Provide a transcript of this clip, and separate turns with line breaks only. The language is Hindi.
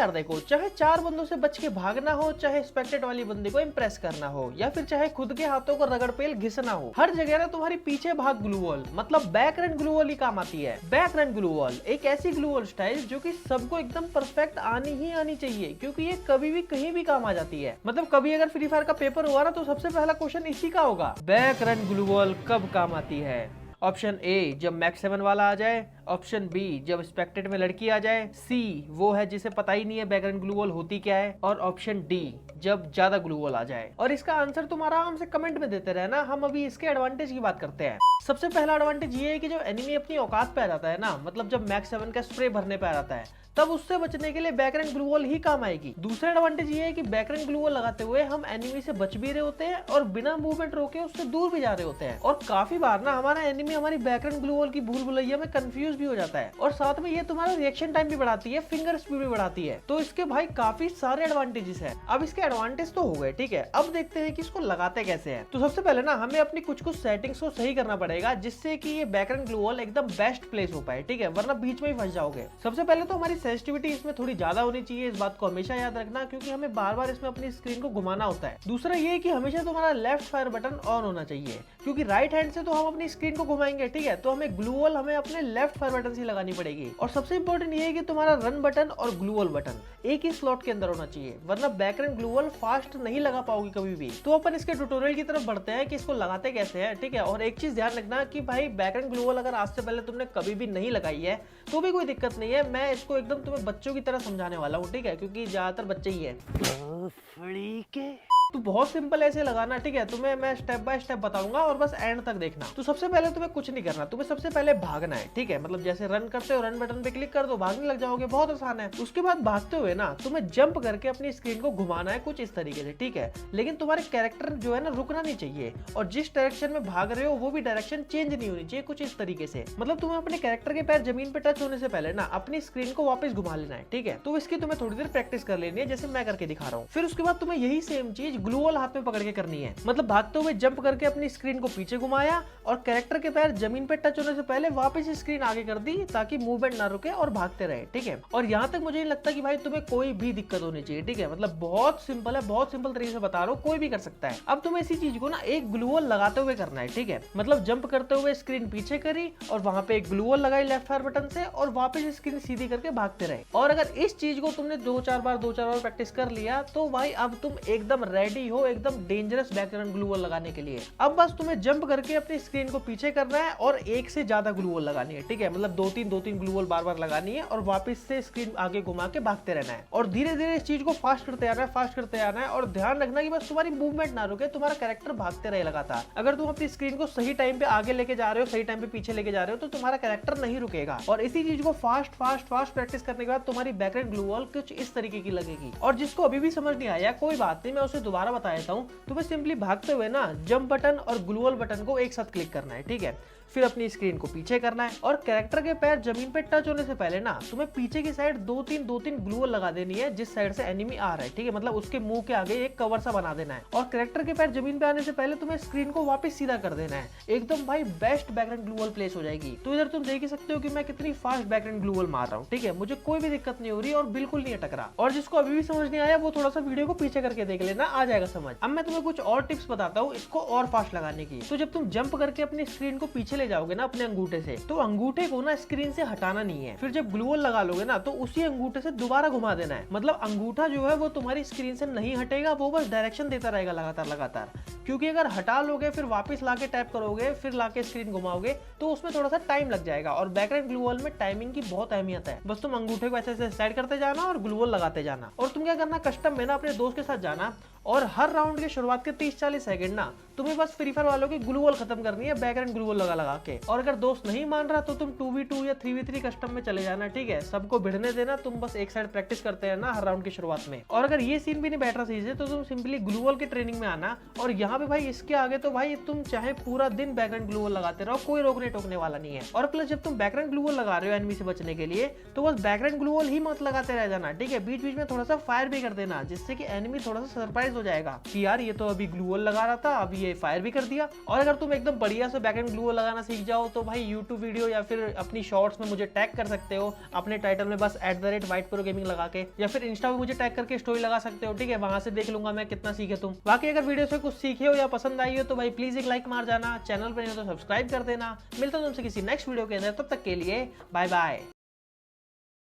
यार देखो, चाहे 4 बंदों से बच के भागना हो, चाहे स्पेक्टेट वाली बंदी को इम्प्रेस करना हो, या फिर चाहे खुद के हाथों को रगड़ पेल घिसना हो, हर जगह ना तुम्हारी पीछे भाग ग्लू वॉल मतलब बैकग्राउंड ग्लू वॉल ही काम आती है। बैकग्राउंड ग्लू वॉल एक ऐसी ग्लू वॉल स्टाइल जो कि सबको एकदम परफेक्ट आनी ही आनी चाहिए, क्योंकि ये कभी भी कहीं भी काम आ जाती है। मतलब कभी अगर फ्री फायर का पेपर हुआ ना तो सबसे पहला क्वेश्चन इसी का होगा, बैकग्राउंड ग्लू वॉल कब काम आती है। ऑप्शन ए जब मैक्स 7 वाला आ जाए, ऑप्शन बी जब स्पेक्टेट में लड़की आ जाए, सी वो है जिसे पता ही नहीं है बैकग्राउंड ग्लू वॉल होती क्या है, और ऑप्शन डी जब ज्यादा ग्लू वॉल आ जाए। और इसका आंसर तुम आराम से कमेंट में देते रहना, हम अभी इसके एडवांटेज की बात करते हैं। सबसे पहला एडवांटेज ये है कि जब एनिमी अपनी औकात पे आ जाता है ना, मतलब जब मैक्स 7 का स्प्रे भरने पे आ जाता है, तब उससे बचने के लिए बैकग्राउंड ग्लू वॉल ही काम आएगी। दूसरा एडवांटेज ये है कि बैकग्राउंड ग्लू वॉल लगाते हुए हम एनिमी से बच भी रहे होते हैं और बिना मूवमेंट रोके उससे दूर भी जा रहे होते हैं। और काफी बार ना हमारा एनिमी हमारी बैकग्राउंड ग्लू वॉल की भूल भुलैया में कंफ्यूज भी हो जाता है, और साथ में ये तुम्हारा रिएक्शन टाइम भी बढ़ाती है, फिंगर स्पीड भी बढ़ाती है। तो इसके भाई काफी सारे एडवांटेजेस है। अब इसके एडवांटेज तो हो गए, ठीक है, अब देखते हैं कि इसको लगाते कैसे हैं। तो सबसे पहले ना हमें अपनी कुछ सेटिंग्स को सही करना पड़ेगा, जिससे कि ये बैकग्राउंड ग्लू वॉल एकदम बेस्ट प्लेस हो पाए, ठीक है, वरना बीच में ही फंस जाओगे। सबसे पहले तो हमारी सेंसिटिविटी इसमें थोड़ी ज्यादा होनी चाहिए, इस बात को हमेशा याद रखना, क्योंकि हमें बार बार इसमें अपनी स्क्रीन को घुमाना होता है। दूसरा ये कि हमेशा तुम्हारा लेफ्ट फायर बटन ऑन होना चाहिए, क्योंकि राइट हैंड से तो हम अपनी स्क्रीन को घुमाएंगे, ठीक है, तो हमें ग्लू वॉल हमें अपने लेफ्ट फायर बटन से लगानी पड़ेगी। और सबसे इंपॉर्टेंट ये है कि तुम्हारा रन बटन और ग्लू वॉल बटन एक ही स्लॉट के अंदर होना चाहिए, वरना बैकग्राउंड ग्लू वॉल फास्ट नहीं लगा पाओगी कभी भी। तो अपन इसके ट्यूटोरियल की तरफ बढ़ते हैं कि इसको लगाते कैसे हैं, ठीक है। और एक चीज ध्यान रखना कि भाई बैकग्राउंड ग्लू वॉल अगर आज से पहले तुमने कभी भी नहीं लगाई है तो भी कोई दिक्कत नहीं है, मैं इसको एकदम तुम्हें बच्चों की तरह समझाने वाला हूँ, ठीक है, क्योंकि ज्यादातर बच्चे ही है। तो बहुत सिंपल ऐसे लगाना, ठीक है, तुम्हें मैं स्टेप बाय स्टेप बताऊंगा और बस एंड तक देखना। तो सबसे पहले तुम्हें कुछ नहीं करना, तुम्हें सबसे पहले भागना है, ठीक है, मतलब जैसे रन करते हो रन बटन पे क्लिक कर दो, भागने लग जाओगे, बहुत आसान है। उसके बाद भागते हुए ना तुम्हें जंप करके अपनी स्क्रीन को घुमाना है कुछ इस तरीके से, ठीक है, लेकिन तुम्हारे कैरेक्टर जो है ना रुकना नहीं चाहिए, और जिस डायरेक्शन में भाग रहे हो वो भी डायरेक्शन चेंज नहीं होनी चाहिए, कुछ इस तरीके से। मतलब तुम्हें अपने कैरेक्टर के पैर जमीन पे टच होने से पहले ना अपनी स्क्रीन को वापस घुमा लेना है, ठीक है। तो इसकी तुम्हें थोड़ी देर प्रैक्टिस कर लेनी है, जैसे मैं करके दिखा रहा हूँ। फिर उसके बाद तुम्हें यही सेम चीज ग्लू वॉल हाथ में पकड़ के करनी है, मतलब भागते हुए जंप करके अपनी स्क्रीन को पीछे घुमाया और कैरेक्टर के पैर जमीन पे टच होने से पहले वापस स्क्रीन आगे कर दी, ताकि मूवमेंट ना रुके और भागते रहे, ठीक है। और यहाँ तक मुझे नहीं लगता कि भाई तुम्हें कोई भी दिक्कत होनी चाहिए, ठीक है, मतलब बहुत सिंपल है, बहुत सिंपल तरीके से बता रहा हूँ, कोई भी कर सकता है। अब तुम्हें इसी चीज को ना एक ग्लू वॉल लगाते हुए करना है, ठीक है, मतलब जंप करते हुए स्क्रीन पीछे करी और वहां पे एक ग्लू वॉल लगाई लेफ्ट फायर बटन से, और वापस स्क्रीन सीधी करके भागते रहे। और अगर इस चीज को तुमने दो चार बार प्रैक्टिस कर लिया तो भाई अब तुम एकदम रेडी हो, एकदम डेंजरस बैकग्राउंड ग्लू वॉल लगाने के लिए। अब बस तुम्हें जंप करके अपनी स्क्रीन को पीछे करना है और एक से ज्यादा ग्लू वॉल लगानी है, ठीक है, मतलब दो तीन ग्लू वॉल बार बार लगानी है और वापस से स्क्रीन आगे घुमा के भागते रहना है। और धीरे धीरे इस चीज को फास्ट करते आना है, फास्ट करते आना है, और ध्यान रखना कि बस तुम्हारी मूवमेंट ना रुके, तुम्हारा कैरेक्टर भागते रहे लगातार। अगर तुम अपनी स्क्रीन को सही टाइम पे आगे लेके जा रहे हो, सही टाइम पे पीछे लेके जा रहे हो, तो तुम्हारा कैरेक्टर नहीं रुकेगा। और इसी चीज को फास्ट प्रैक्टिस करने के बाद तुम्हारी बैकग्राउंड ग्लू वॉल कुछ इस तरीके की लगेगी। और जिसको अभी भी समझ नहीं आया कोई बात नहीं, मैं उसे दोबारा बता देता हूँ। तुम्हें सिंपली भागते हुए ना जंप बटन और ग्लू वॉल बटन को एक साथ क्लिक करना है, ठीक है, फिर अपनी स्क्रीन को पीछे करना है और कैरेक्टर के पैर जमीन पे टच होने से पहले ना तुम्हें पीछे की साइड दो तीन ग्लू वॉल लगा देनी है, जिस साइड से एनिमी आ रहा है, ठीक है, मतलब उसके मुंह के आगे एक कवर सा बना देना है। और कैरेक्टर के पैर जमीन पे आने से पहले तुम्हें स्क्रीन को वापस सीधा कर देना है, एकदम भाई best background glue wall place हो जाएगी। तो इधर तुम देख ही सकते हो कि मैं कितनी फास्ट बैकग्राउंड ग्लू वॉल मार रहा हूँ, ठीक है, मुझे कोई भी दिक्कत नहीं हो रही और बिल्कुल नहीं अटक रहा। और जिसको अभी भी समझ नहीं आया वो थोड़ा सा वीडियो को पीछे करके देख लेना, आ जाएगा समझ। अब मैं तुम्हें कुछ और टिप्स बताता हूँ इसको और फास्ट लगाने की। तो जब तुम जंप करके अपनी स्क्रीन को पीछे ले जाओगे ना अपने अंगूठे से, तो अंगूठे को ना स्क्रीन से हटाना नहीं है। फिर जब ग्लू वॉल लगा लोगे ना तो उसी अंगूठे से दोबारा घुमा देना है, मतलब अंगूठा जो है वो तुम्हारी स्क्रीन से नहीं हटेगा, वो बस डायरेक्शन देता रहेगा लगातार। क्योंकि अगर हटा लोगे फिर वापस लाके टैप करोगे फिर लाके स्क्रीन घुमाओगे तो उसमें थोड़ा सा टाइम लग जाएगा। और बैकग्राउंड ग्लू वॉल में टाइमिंग की बहुत अहमियत है। बस तुम अंगूठे को ऐसे साइड करते जाना और ग्लू वॉल लगाते जाना। और तुम क्या करना, कस्टम में ना अपने दोस्त के साथ जाना और हर राउंड के शुरुआत के 30-40 सेकंड ना तुम्हें बस फ्री फायर वालों की ग्लू वॉल खत्म करनी है बैकग्राउंड ग्लू वॉल लगा के। और अगर दोस्त नहीं मान रहा तो तुम 2v2 या 3v3 कस्टम में चले जाना, ठीक है, सबको भिड़ने देना, तुम बस एक साइड प्रैक्टिस करते रहना हर राउंड की शुरुआत में। और अगर ये सीन भी नहीं बैठ रहा सही से तो तुम सिंपली ग्लू वॉल की ट्रेनिंग में आना। और यहाँ पे भाई इसके आगे तो भाई तुम चाहे पूरा दिन बैकग्राउंड ग्लू वॉल लगाते रहो, कोई रोकने टोकने वाला नहीं है। और प्लस जब तुम बैकग्राउंड ग्लू वॉल लगा रहे हो एनिमी से बचने के लिए तो बस बैकग्राउंड ग्लू वॉल ही मत लगाते रह जाना, ठीक है, बीच बीच में थोड़ा सा फायर भी कर देना, जिससे कि एनिमी थोड़ा सा सरप्राइज हो जाएगा कि यार ये तो अभी ग्लू वॉल लगा रहा था, अभी ये फायर भी कर दिया। और अगर तुम एकदम बढ़िया से बैकएंड ग्लू वॉल लगाना सीख जाओ तो भाई यूट्यूब वीडियो या फिर अपनी शॉर्ट्स में मुझे टैग कर सकते हो अपने टाइटल में, बस @whiteprogaming लगा के, या फिर इंस्टा पे मुझे टैग करके स्टोरी लगा सकते हो, ठीक है। वहां से देख लूंगा मैं कितना सीखे तुम। बाकी अगर वीडियो से कुछ सीखे हो या पसंद आई हो तो भाई प्लीज एक लाइक मार जाना, चैनल पर नहीं हो तो सब्सक्राइब कर देना। मिलता हूं तुमसे किसी नेक्स्ट वीडियो के अंदर, तब तक के लिए बाय बाय।